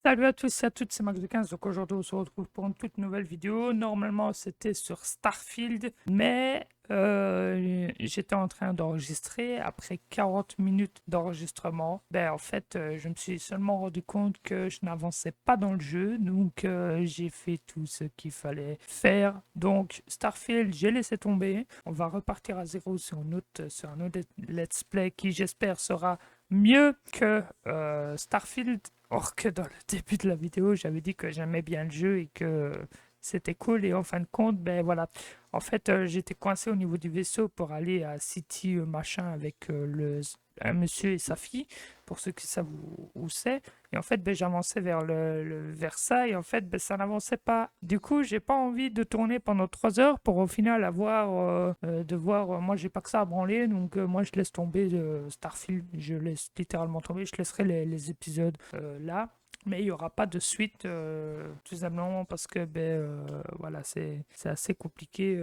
Salut à tous et à toutes, c'est Max de 15. Donc aujourd'hui, on se retrouve pour une toute nouvelle vidéo. Normalement, c'était sur Starfield, mais j'étais en train d'enregistrer. Après 40 minutes d'enregistrement, en fait, je me suis seulement rendu compte que je n'avançais pas dans le jeu. Donc, j'ai fait tout ce qu'il fallait faire. Donc, Starfield, j'ai laissé tomber. On va repartir à zéro sur un autre let's play qui, j'espère, sera mieux que Starfield. Or que dans le début de la vidéo, j'avais dit que j'aimais bien le jeu et que c'était cool. Et en fin de compte, ben voilà. En fait, j'étais coincé au niveau du vaisseau pour aller à City machin avec un monsieur et sa fille, pour ceux qui savent où c'est. Et en fait, ben, j'avançais vers ça et en fait, ben, ça n'avançait pas. Du coup, j'ai pas envie de tourner pendant 3 heures pour au final moi, j'ai pas que ça à branler, donc moi, je laisse tomber Starfield. Je laisse littéralement tomber. Je laisserai les épisodes là. Mais il n'y aura pas de suite, tout simplement parce que voilà, c'est assez compliqué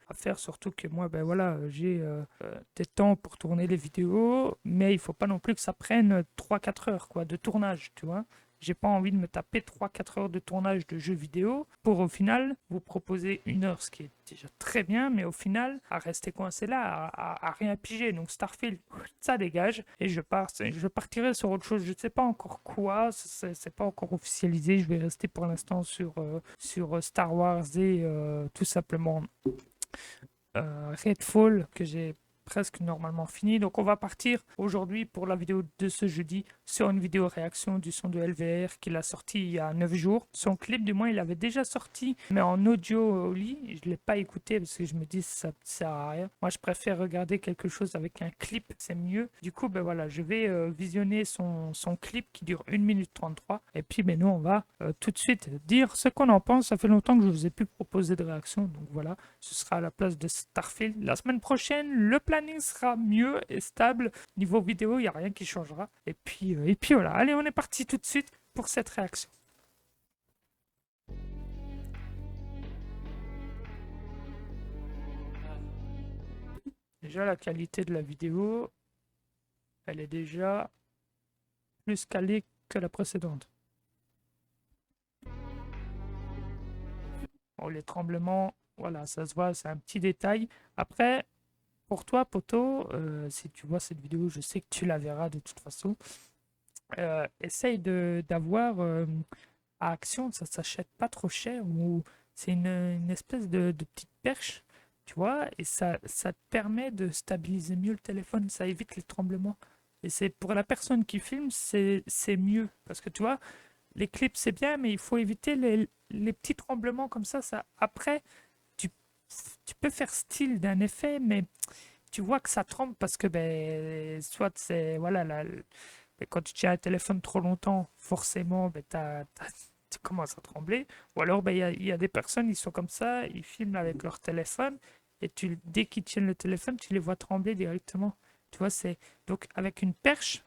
à faire, surtout que moi, ben voilà, j'ai des temps pour tourner les vidéos, mais il faut pas non plus que ça prenne 3 4 heures quoi, de tournage, tu vois. J'ai pas envie de me taper 3 4 heures de tournage de jeux vidéo pour au final vous proposer 1 heure, ce qui est déjà très bien, mais au final, à rester coincé là, à rien piger. Donc Starfield, ça dégage et je partirai sur autre chose. Je ne sais pas encore quoi, c'est pas encore officialisé. Je vais rester pour l'instant sur Star Wars et tout simplement Redfall que j'ai presque normalement fini. Donc on va partir aujourd'hui pour la vidéo de ce jeudi sur une vidéo réaction du son de LVR qu'il a sorti il y a 9 jours. Son clip du moins il avait déjà sorti mais en audio au lit. Je ne l'ai pas écouté parce que je me dis ça sert à rien. Moi je préfère regarder quelque chose avec un clip, c'est mieux. Du coup ben voilà, je vais visionner son clip qui dure 1 minute 33 et puis ben nous on va tout de suite dire ce qu'on en pense. Ça fait longtemps que je vous ai plus proposé de réaction, donc voilà, ce sera à la place de Starfield. La semaine prochaine, le planning sera mieux et stable. Niveau vidéo, il n'y a rien qui changera. Et puis voilà, allez, on est parti tout de suite pour cette réaction. Déjà, la qualité de la vidéo, elle est déjà plus calée que la précédente. Bon, les tremblements, voilà, ça se voit, c'est un petit détail. Après, pour toi, poto, si tu vois cette vidéo, je sais que tu la verras de toute façon. Essaye d'avoir à Action, ça s'achète pas trop cher ou c'est une espèce de petite perche, tu vois, et ça te permet de stabiliser mieux le téléphone, ça évite les tremblements. Et c'est pour la personne qui filme, c'est mieux parce que tu vois, les clips c'est bien, mais il faut éviter les petits tremblements comme ça. Après, tu, tu peux faire style d'un effet, mais tu vois que ça tremble parce que soit c'est voilà quand tu tiens un téléphone trop longtemps, forcément tu commences à trembler. Ou alors il y a des personnes, ils sont comme ça, ils filment avec leur téléphone et dès qu'ils tiennent le téléphone, tu les vois trembler directement. Tu vois, c'est donc avec une perche,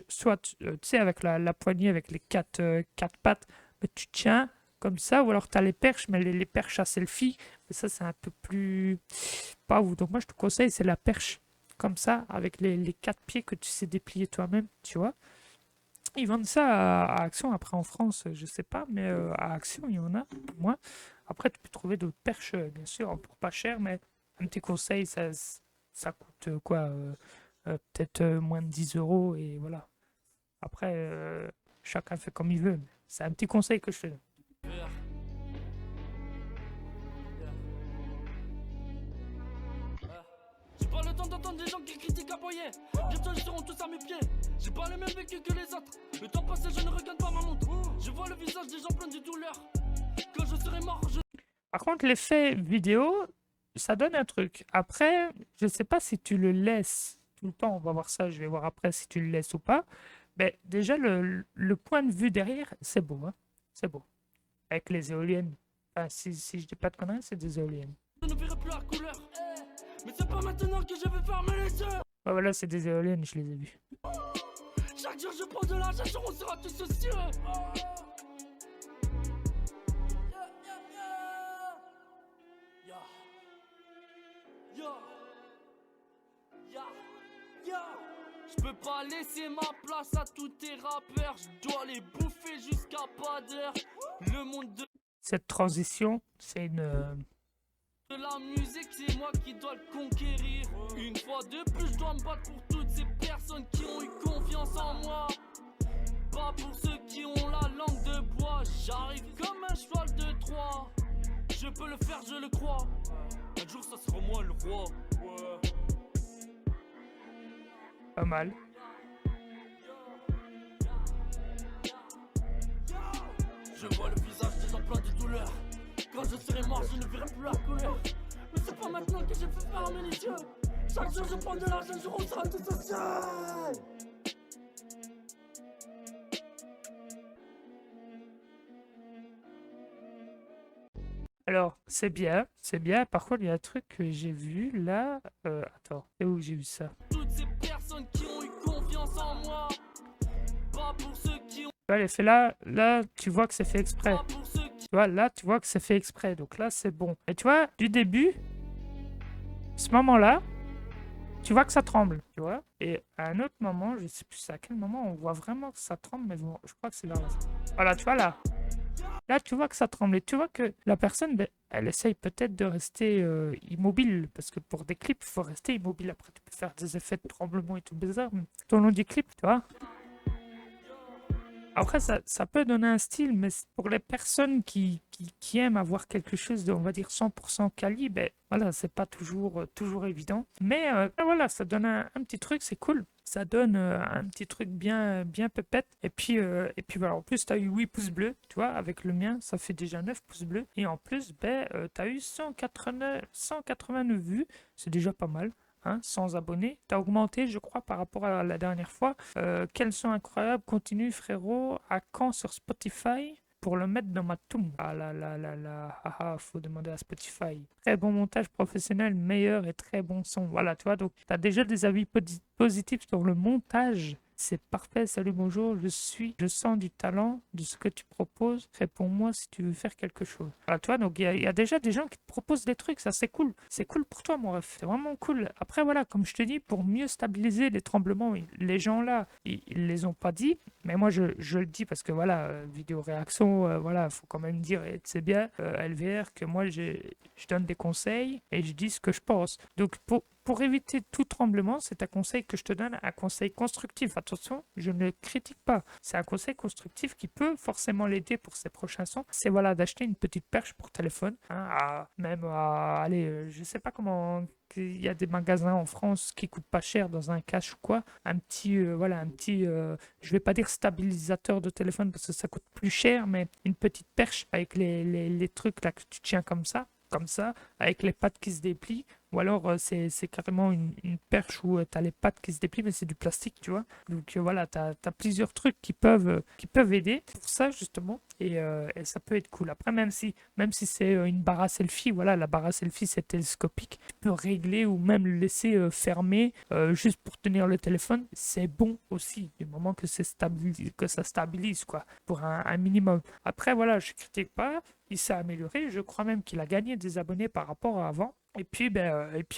soit tu sais, avec la poignée, avec les quatre pattes, mais tu tiens comme ça, ou alors tu as les perches, mais les perches à selfie, mais ça c'est un peu plus pas ouf. Donc moi je te conseille, c'est la perche comme ça, avec les 4 pieds que tu sais déplier toi-même, tu vois. Ils vendent ça à Action, après en France, je sais pas, mais à Action, il y en a, au moins. Après, tu peux trouver d'autres perches, bien sûr, pour pas cher, mais un petit conseil, ça coûte quoi peut-être moins de 10 euros, et voilà. Après, chacun fait comme il veut. C'est un petit conseil que je te donne. J'ai pas le temps d'entendre des gens qui critiquent aboyer. Bientôt ils seront tous à mes pieds. J'ai pas le même vécu que les autres. Le temps passé, je ne regarde pas ma montre. Je vois le visage des gens pleins de douleur. Quand je serai mort, je. Par contre, l'effet vidéo, ça donne un truc. Après, je sais pas si tu le laisses tout le temps, on va voir ça, je vais voir après si tu le laisses ou pas. Mais déjà, le point de vue derrière, c'est beau, hein. C'est beau. Avec les éoliennes. Enfin, si je dis pas de conneries, c'est des éoliennes. Je ne verrai plus la couleur. Mais c'est pas maintenant que je vais fermer les yeux. Ouais, voilà, c'est des éoliennes, je les ai vues. Chaque jour je prends de l'argent, on sera tous socieux. Je peux pas laisser ma place à tous tes rappeurs. Je dois les bouffer jusqu'à pas d'heure. Le monde de Cette transition, c'est la musique, c'est moi qui dois le conquérir. Une fois de plus, je dois me battre pour toutes ces personnes qui ont eu confiance en moi. Pas pour ceux qui ont la langue de bois. J'arrive comme un cheval de Troie. Je peux le faire, je le crois. Un jour, ça sera moi le roi. Ouais. pas mal. Je vois le visage des gens plein de douleur. Quand je serai mort, je ne verrai plus la couleur. Mais c'est pas maintenant que j'ai fait fermer les yeux. Chaque jour je prends de l'argent, je ressens tout social. Alors, c'est bien, c'est bien. Par contre, il y a un truc que j'ai vu là. Attends, c'est où que j'ai vu ça? Toutes ces personnes qui ont eu confiance en moi. Pas pour ceux qui ont. Tu vois, l'effet là, tu vois que c'est fait exprès. Pas pour ceux qui. Tu vois, là, tu vois que c'est fait exprès. Donc là, c'est bon. Et tu vois, du début, ce moment-là, tu vois que ça tremble, tu vois. Et à un autre moment, je sais plus à quel moment, on voit vraiment que ça tremble, mais bon, je crois que c'est là. Voilà, tu vois là. Là, tu vois que ça tremble. Et tu vois que la personne, ben, elle essaye peut-être de rester immobile. Parce que pour des clips, il faut rester immobile. Après, tu peux faire des effets de tremblement et tout bizarre. Mais tout au long du clip, tu vois. Après, ça peut donner un style, mais pour les personnes qui aiment avoir quelque chose de, on va dire, 100% quali, ben, voilà, c'est pas toujours évident. Mais voilà, ça donne un petit truc, c'est cool. Ça donne un petit truc bien pépette. Et puis voilà, en plus, tu as eu 8 pouces bleus, tu vois, avec le mien, ça fait déjà 9 pouces bleus. Et en plus, ben, tu as eu 189 vues, c'est déjà pas mal. Hein, 100 abonnés. Tu as augmenté, je crois, par rapport à la dernière fois. Quels sont incroyables. Continue, frérot. À quand sur Spotify pour le mettre dans ma toum? Ah là là là là. Ah, faut demander à Spotify. Très bon montage professionnel, meilleur et très bon son. Voilà, tu vois. Donc, tu as déjà des avis positifs sur le montage. C'est parfait, salut, bonjour, je sens du talent de ce que tu proposes. Réponds-moi si tu veux faire quelque chose. Voilà, tu vois, donc il y a déjà des gens qui te proposent des trucs, ça c'est cool. C'est cool pour toi, mon ref. C'est vraiment cool. Après, voilà, comme je te dis, pour mieux stabiliser les tremblements, les gens là, ils les ont pas dit, mais moi je le dis parce que voilà, vidéo réaction, voilà, faut quand même dire, et c'est bien, LVR, que moi je donne des conseils et je dis ce que je pense. Donc pour éviter tout tremblement, c'est un conseil que je te donne, un conseil constructif. Attention, je ne critique pas. C'est un conseil constructif qui peut forcément l'aider pour ses prochains sons. C'est voilà, d'acheter une petite perche pour téléphone. Hein, allez, je sais pas comment. Il y a des magasins en France qui coûtent pas cher dans un cache ou quoi. Un petit, je vais pas dire stabilisateur de téléphone parce que ça coûte plus cher, mais une petite perche avec les trucs là que tu tiens comme ça, avec les pattes qui se déplient. Ou alors, c'est carrément une perche où tu as les pattes qui se déplient, mais c'est du plastique, tu vois. Donc voilà, tu as plusieurs trucs qui peuvent aider pour ça, justement. Et ça peut être cool. Après, même si c'est une barre à selfie, voilà, la barre à selfie, c'est télescopique. Tu peux régler ou même le laisser fermer juste pour tenir le téléphone. C'est bon aussi, du moment que ça stabilise, quoi, pour un minimum. Après, voilà, je critique pas. Il s'est amélioré. Je crois même qu'il a gagné des abonnés par rapport à avant. Et puis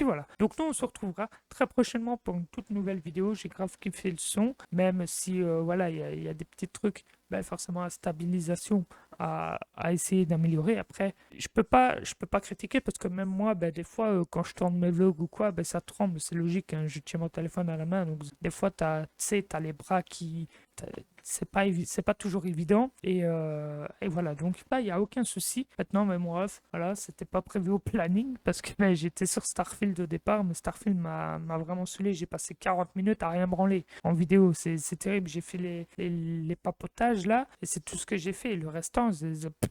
voilà. Donc nous, on se retrouvera très prochainement pour une toute nouvelle vidéo. J'ai grave kiffé le son, même si voilà, il y a des petits trucs, forcément la stabilisation à essayer d'améliorer. Après, je peux pas critiquer parce que même moi, des fois, quand je tourne mes vlogs ou quoi, ça tremble. C'est logique, hein, je tiens mon téléphone à la main. Donc des fois, t'as les bras qui... C'est pas toujours évident. Et voilà, donc il n'y a aucun souci. Maintenant, mais mon ref, voilà, c'était pas prévu au planning parce que j'étais sur Starfield au départ, mais Starfield m'a vraiment saoulé. J'ai passé 40 minutes à rien branler en vidéo. C'est terrible. J'ai fait les papotages là et c'est tout ce que j'ai fait. Le restant,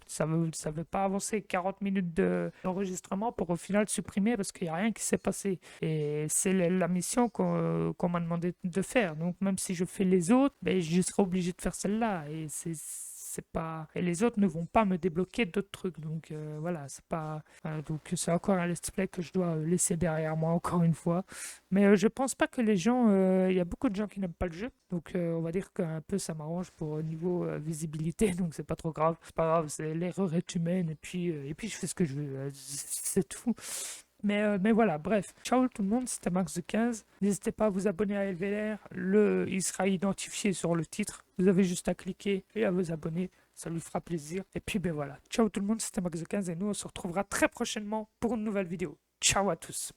ça veut pas avancer. 40 minutes d'enregistrement pour au final supprimer parce qu'il n'y a rien qui s'est passé. Et c'est la mission qu'on m'a demandé de faire. Donc même si je fais les autres, je serai obligé de faire celle-là et c'est pas et les autres ne vont pas me débloquer d'autres trucs donc voilà c'est pas donc c'est encore un let's play que je dois laisser derrière moi encore une fois mais je pense pas que les gens il y a beaucoup de gens qui n'aiment pas le jeu donc on va dire qu'un peu ça m'arrange pour niveau visibilité donc c'est pas trop grave, c'est pas grave, c'est l'erreur est humaine et puis je fais ce que je veux, c'est tout. Mais voilà, bref. Ciao tout le monde, c'était Max de 15. N'hésitez pas à vous abonner à LVLR. Il sera identifié sur le titre. Vous avez juste à cliquer et à vous abonner. Ça lui fera plaisir. Et puis ben voilà. Ciao tout le monde, c'était Max de 15 et nous on se retrouvera très prochainement pour une nouvelle vidéo. Ciao à tous.